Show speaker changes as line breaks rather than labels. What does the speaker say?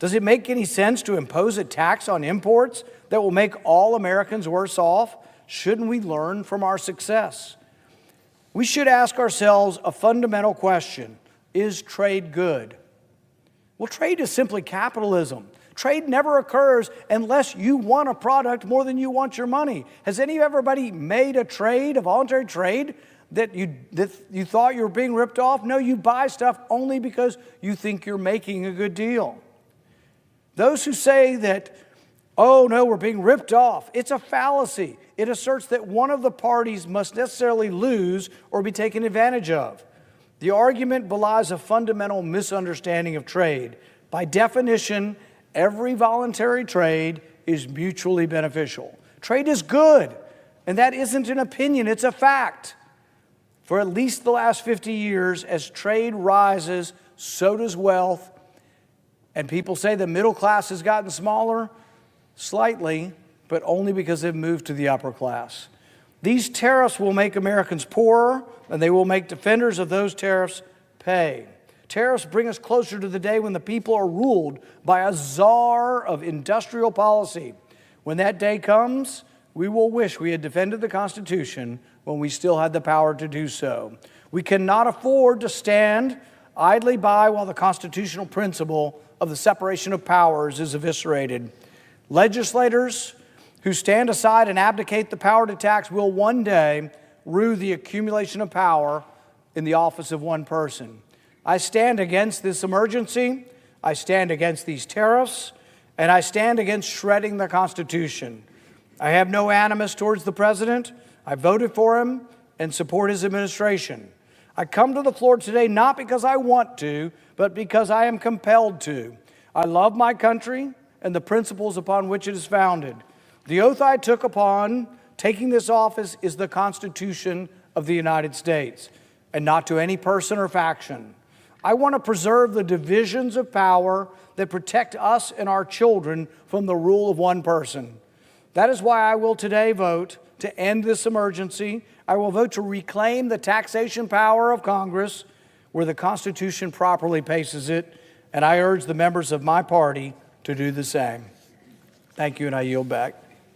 Does it make any sense to impose a tax on imports that will make all Americans worse off? Shouldn't we learn from our success? We should ask ourselves a fundamental question. Is trade good? Well, trade is simply capitalism. Trade never occurs unless you want a product more than you want your money. Has anybody made a trade, a voluntary trade, that you thought you were being ripped off? No, you buy stuff only because you think you're making a good deal. Those who say that, oh no, we're being ripped off, it's a fallacy. It asserts that one of the parties must necessarily lose or be taken advantage of. The argument belies a fundamental misunderstanding of trade. By definition, every voluntary trade is mutually beneficial. Trade is good, and that isn't an opinion, it's a fact. For at least the last 50 years, as trade rises, so does wealth. And people say the middle class has gotten smaller, slightly, but only because they've moved to the upper class. These tariffs will make Americans poorer, and they will make defenders of those tariffs pay. Tariffs bring us closer to the day when the people are ruled by a czar of industrial policy. When that day comes, we will wish we had defended the Constitution when we still had the power to do so. We cannot afford to stand idly by while the constitutional principle of the separation of powers is eviscerated. Legislators who stand aside and abdicate the power to tax will one day rue the accumulation of power in the office of one person. I stand against this emergency, I stand against these tariffs, and I stand against shredding the Constitution. I have no animus towards the president. I voted for him and support his administration. I come to the floor today not because I want to, but because I am compelled to. I love my country and the principles upon which it is founded. The oath I took upon taking this office is the Constitution of the United States, and not to any person or faction. I want to preserve the divisions of power that protect us and our children from the rule of one person. That is why I will today vote to end this emergency. I will vote to reclaim the taxation power of Congress where the Constitution properly places it, and I urge the members of my party to do the same. Thank you, and I yield back.